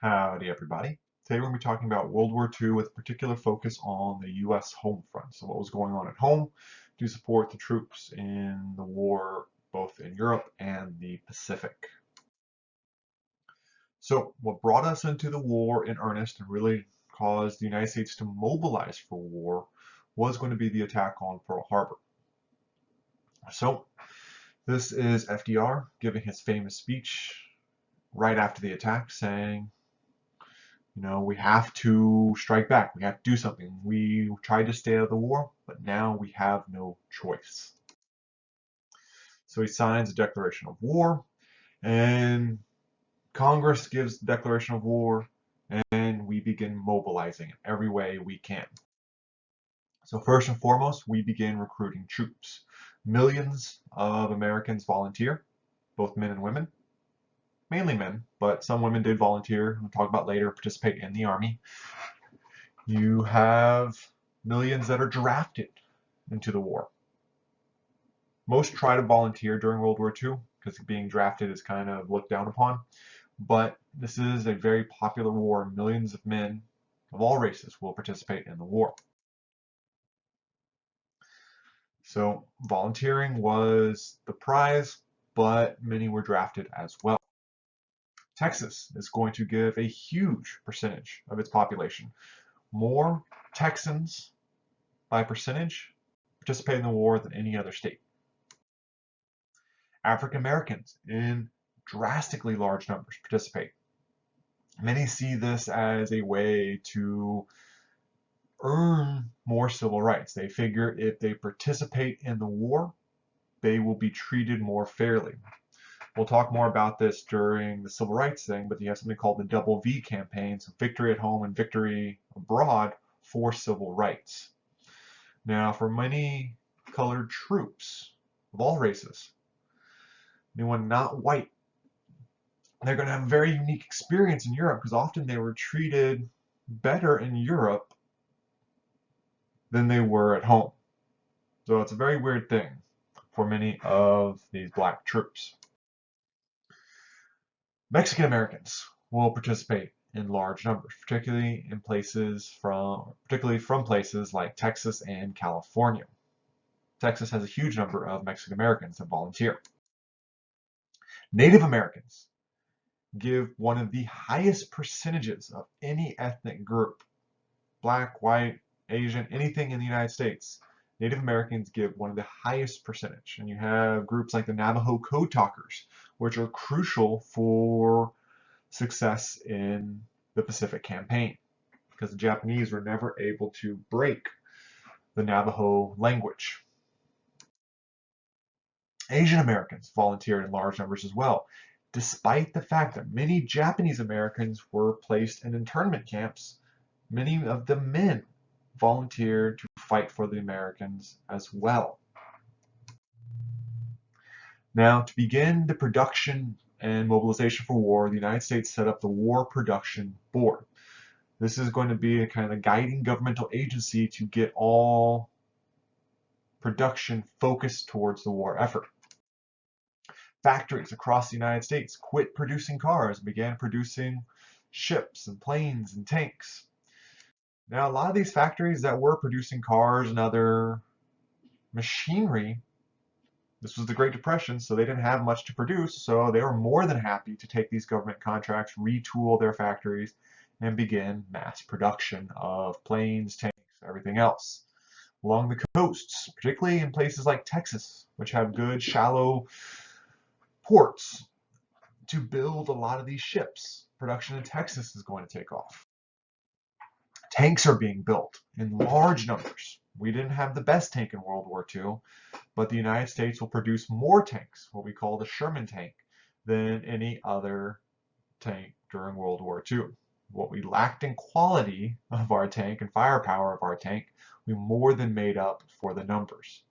Howdy, everybody. Today we're going to be talking about World War II with a particular focus on the U.S. home front. So what was going on at home to support the troops in the war, both in Europe and the Pacific. So what brought us into the war in earnest and really caused the United States to mobilize for war was going to be the attack on Pearl Harbor. So this is FDR giving his famous speech right after the attack saying, we have to strike back. We have to do something. We tried to stay out of the war, but now we have no choice. So he signs a declaration of war, and Congress gives the declaration of war, and we begin mobilizing in every way we can. So first and foremost, we begin recruiting troops. Millions of Americans volunteer, both men and women. Mainly men, but some women did volunteer, we'll talk about later, participate in the Army. You have millions that are drafted into the war. Most try to volunteer during World War II because being drafted is kind of looked down upon. But this is a very popular war. Millions of men of all races will participate in the war. So volunteering was the prize, but many were drafted as well. Texas is going to give a huge percentage of its population. More Texans by percentage participate in the war than any other state. African Americans in drastically large numbers participate. Many see this as a way to earn more civil rights. They figure if they participate in the war, they will be treated more fairly. We'll talk more about this during the civil rights thing, but you have something called the WWII campaign, so victory at home and victory abroad for civil rights. Now, for many colored troops of all races, anyone not white, they're going to have a very unique experience in Europe because often they were treated better in Europe than they were at home. So it's a very weird thing for many of these black troops. Mexican Americans will participate in large numbers, particularly from places like Texas and California. Texas has a huge number of Mexican Americans that volunteer. Native Americans give one of the highest percentages of any ethnic group, black, white, Asian, anything in the United States. Native Americans give one of the highest percentage. And you have groups like the Navajo Code Talkers, which are crucial for success in the Pacific Campaign, because the Japanese were never able to break the Navajo language. Asian Americans volunteered in large numbers as well, despite the fact that many Japanese Americans were placed in internment camps. Many of the men volunteered to fight for the Americans as well. Now, to begin the production and mobilization for war, the United States set up the War Production Board. This is going to be a kind of guiding governmental agency to get all production focused towards the war effort. Factories across the United States quit producing cars and began producing ships and planes and tanks. Now, a lot of these factories that were producing cars and other machinery, this was the Great Depression, so they didn't have much to produce, so they were more than happy to take these government contracts, retool their factories, and begin mass production of planes, tanks, everything else. Along the coasts, particularly in places like Texas, which have good shallow ports, to build a lot of these ships. Production in Texas is going to take off. Tanks are being built in large numbers. We didn't have the best tank in World War II, but the United States will produce more tanks, what we call the Sherman tank, than any other tank during World War II. What we lacked in quality of our tank and firepower of our tank, we more than made up for the numbers.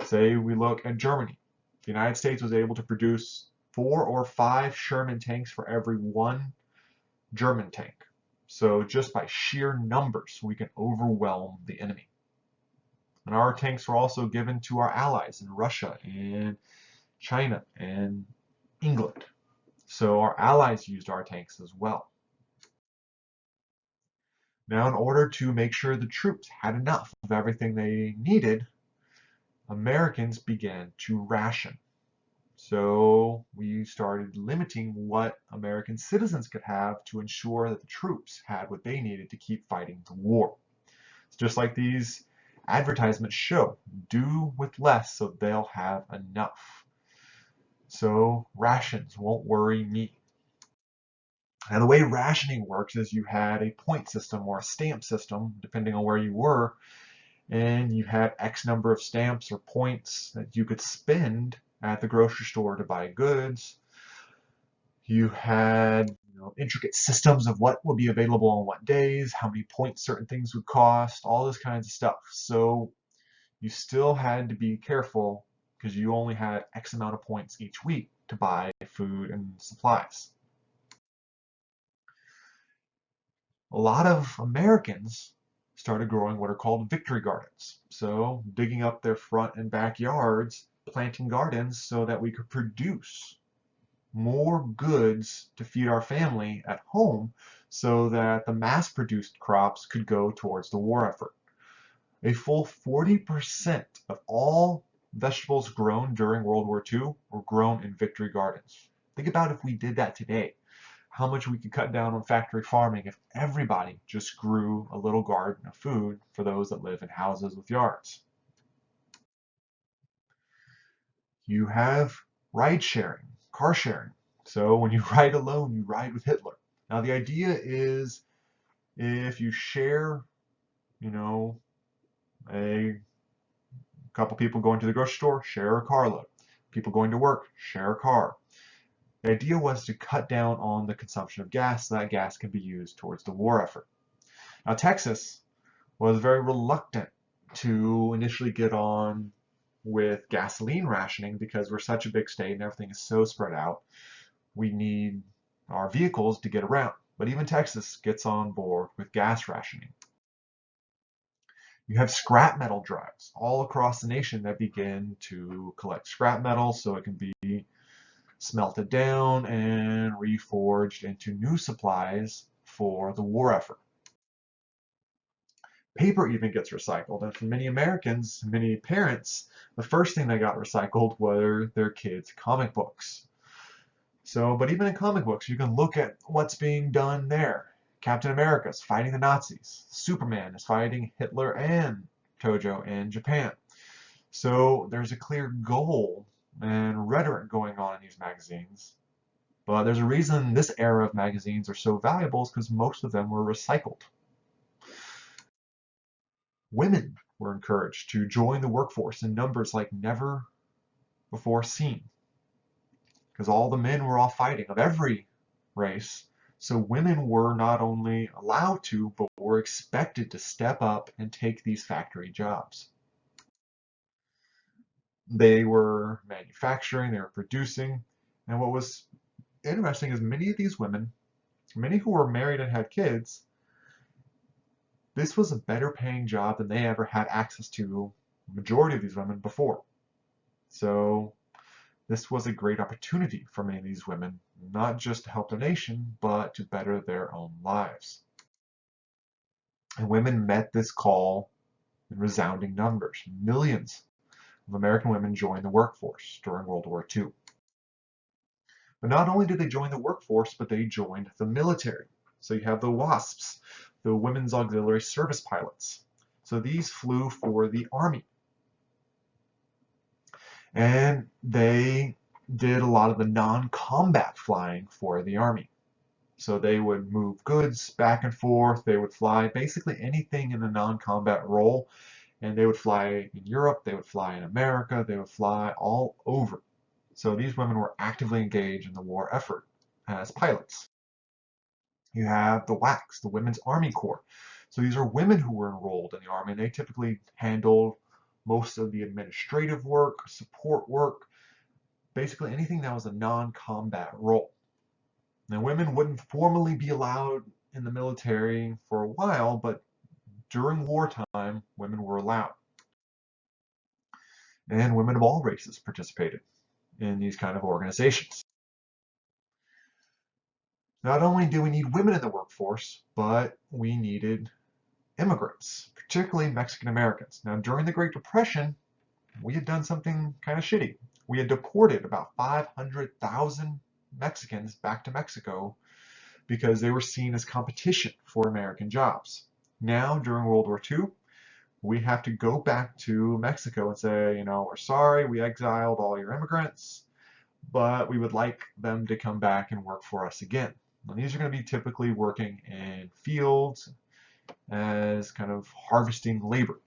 Say we look at Germany. The United States was able to produce 4 or 5 Sherman tanks for every 1 German tank. So just by sheer numbers, we can overwhelm the enemy. And our tanks were also given to our allies in Russia and China and England. So our allies used our tanks as well. Now, in order to make sure the troops had enough of everything they needed, Americans began to ration. So we started limiting what American citizens could have to ensure that the troops had what they needed to keep fighting the war. It's just like these advertisements show, do with less so they'll have enough. So rations won't worry me. Now the way rationing works is you had a point system or a stamp system, depending on where you were, and you had X number of stamps or points that you could spend at the grocery store to buy goods. You had intricate systems of what would be available on what days, how many points certain things would cost, all this kinds of stuff. So you still had to be careful because you only had X amount of points each week to buy food and supplies. A lot of Americans started growing what are called victory gardens. So digging up their front and backyards, planting gardens so that we could produce more goods to feed our family at home so that the mass-produced crops could go towards the war effort. A full 40% of all vegetables grown during World War II were grown in victory gardens. Think about if we did that today, how much we could cut down on factory farming if everybody just grew a little garden of food for those that live in houses with yards. You have ride sharing, car sharing. So when you ride alone, you ride with Hitler. Now the idea is if you share, a couple people going to the grocery store, share a carload. People going to work, share a car. The idea was to cut down on the consumption of gas so that gas can be used towards the war effort. Now Texas was very reluctant to initially get on with gasoline rationing because we're such a big state and everything is so spread out. We need our vehicles to get around. But even Texas gets on board with gas rationing. You have scrap metal drives all across the nation that begin to collect scrap metal so it can be smelted down and reforged into new supplies for the war effort. Paper even gets recycled, and for many Americans, many parents, the first thing that got recycled were their kids' comic books. So, but even in comic books, you can look at what's being done there. Captain America's fighting the Nazis. Superman is fighting Hitler and Tojo in Japan. So there's a clear goal and rhetoric going on in these magazines. But there's a reason this era of magazines are so valuable is because most of them were recycled. Women were encouraged to join the workforce in numbers like never before seen, because all the men were off fighting of every race. So women were not only allowed to, but were expected to step up and take these factory jobs. They were manufacturing, they were producing, and what was interesting is many of these women, many who were married and had kids, this was a better paying job than they ever had access to, the majority of these women, before. So this was a great opportunity for many of these women, not just to help the nation, but to better their own lives. And women met this call in resounding numbers. Millions of American women joined the workforce during World War II. But not only did they join the workforce, but they joined the military. So you have the WASPs, the Women's Auxiliary Service Pilots. So these flew for the Army. And they did a lot of the non-combat flying for the Army. So they would move goods back and forth. They would fly basically anything in a non-combat role. And they would fly in Europe. They would fly in America. They would fly all over. So these women were actively engaged in the war effort as pilots. You have the WACs, the Women's Army Corps. So these are women who were enrolled in the Army, and they typically handled most of the administrative work, support work, basically anything that was a non-combat role. Now, women wouldn't formally be allowed in the military for a while, but during wartime, women were allowed. And women of all races participated in these kind of organizations. Not only do we need women in the workforce, but we needed immigrants, particularly Mexican Americans. Now, during the Great Depression, we had done something kind of shitty. We had deported about 500,000 Mexicans back to Mexico because they were seen as competition for American jobs. Now, during World War II, we have to go back to Mexico and say, we're sorry, we exiled all your immigrants, but we would like them to come back and work for us again. And these are going to be typically working in fields as kind of harvesting labor.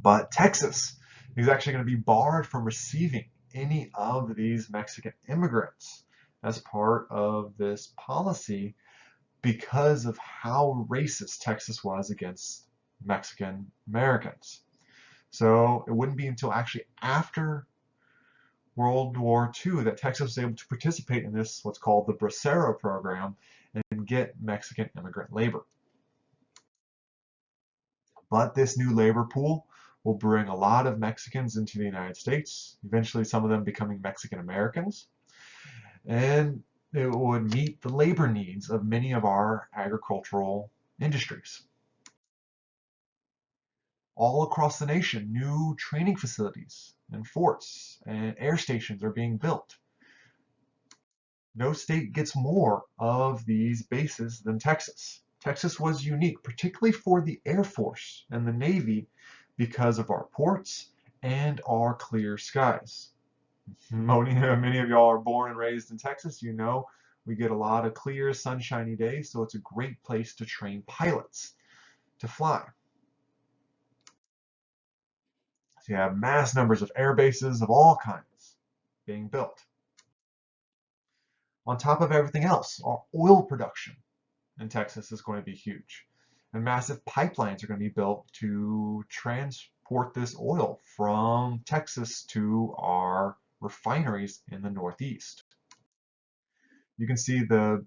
But Texas is actually going to be barred from receiving any of these Mexican immigrants as part of this policy because of how racist Texas was against Mexican Americans. So it wouldn't be until actually after World War II that Texas was able to participate in this, what's called the Bracero program, and get Mexican immigrant labor. But this new labor pool will bring a lot of Mexicans into the United States, eventually some of them becoming Mexican Americans. And it would meet the labor needs of many of our agricultural industries. All across the nation, new training facilities and forts and air stations are being built. No state gets more of these bases than Texas. Texas was unique, particularly for the Air Force and the Navy, because of our ports and our clear skies. Many of y'all are born and raised in Texas. We get a lot of clear, sunshiny days, so it's a great place to train pilots to fly. So you have mass numbers of air bases of all kinds being built. On top of everything else, our oil production in Texas is going to be huge. And massive pipelines are going to be built to transport this oil from Texas to our refineries in the Northeast. You can see the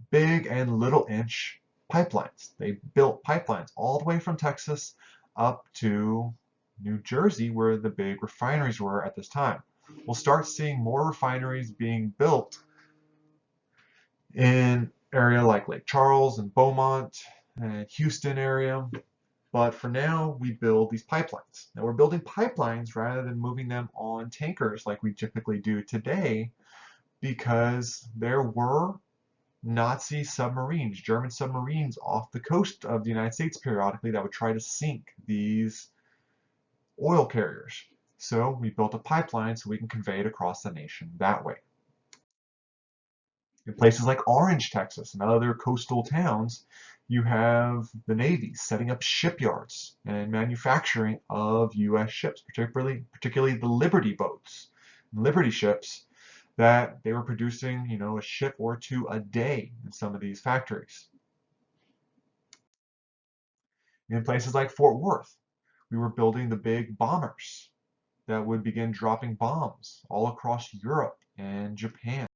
big and little inch pipelines. They built pipelines all the way from Texas up to New Jersey, where the big refineries were at this time. We'll start seeing more refineries being built in area like Lake Charles and Beaumont and Houston area. But for now, we build these pipelines. Now we're building pipelines rather than moving them on tankers like we typically do today, because there were Nazi submarines, German submarines off the coast of the United States periodically that would try to sink these oil carriers. So we built a pipeline so we can convey it across the nation that way. In places like Orange, Texas, and other coastal towns, you have the Navy setting up shipyards and manufacturing of U.S. ships, particularly the Liberty boats, Liberty ships, that they were producing, a ship or two a day in some of these factories. In places like Fort Worth, we were building the big bombers that would begin dropping bombs all across Europe and Japan.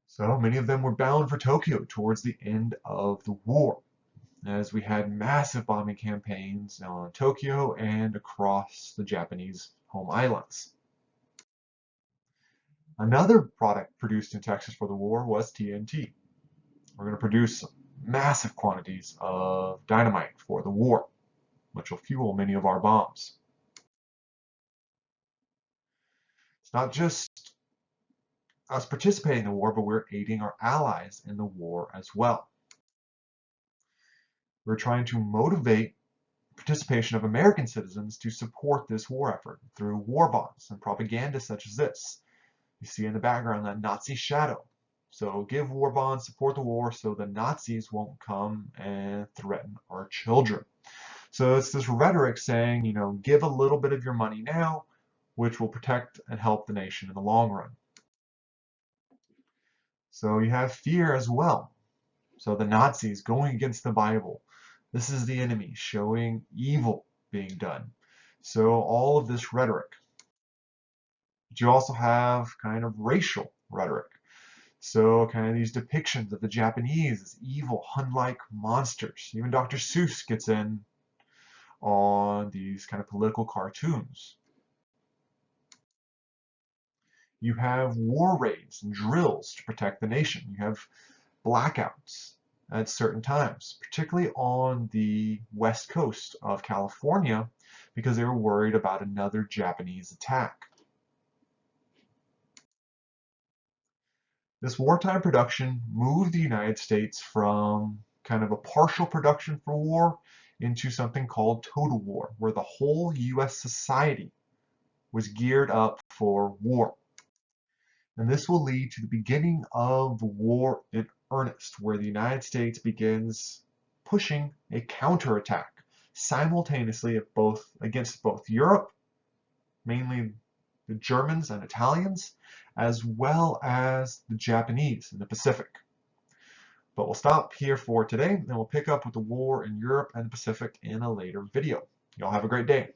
So many of them were bound for Tokyo towards the end of the war, as we had massive bombing campaigns on Tokyo and across the Japanese home islands. Another product produced in Texas for the war was TNT. We're going to produce massive quantities of dynamite for the war, which will fuel many of our bombs. It's not just us participating in the war, but we're aiding our allies in the war as well. We're trying to motivate participation of American citizens to support this war effort through war bonds and propaganda such as this. You see in the background that Nazi shadow. So give war bonds, support the war so the Nazis won't come and threaten our children. So it's this rhetoric saying, give a little bit of your money now, which will protect and help the nation in the long run. So you have fear as well. So the Nazis going against the Bible. This is the enemy showing evil being done. So all of this rhetoric. But you also have kind of racial rhetoric. So kind of these depictions of the Japanese as evil, Hun-like monsters. Even Dr. Seuss gets in on these kind of political cartoons. You have war raids and drills to protect the nation. You have blackouts at certain times, particularly on the west coast of California, because they were worried about another Japanese attack. This wartime production moved the United States from kind of a partial production for war into something called total war, where the whole US society was geared up for war. And this will lead to the beginning of the war in earnest, where the United States begins pushing a counterattack simultaneously against both Europe, mainly the Germans and Italians, as well as the Japanese in the Pacific. But we'll stop here for today, and we'll pick up with the war in Europe and the Pacific in a later video. Y'all have a great day.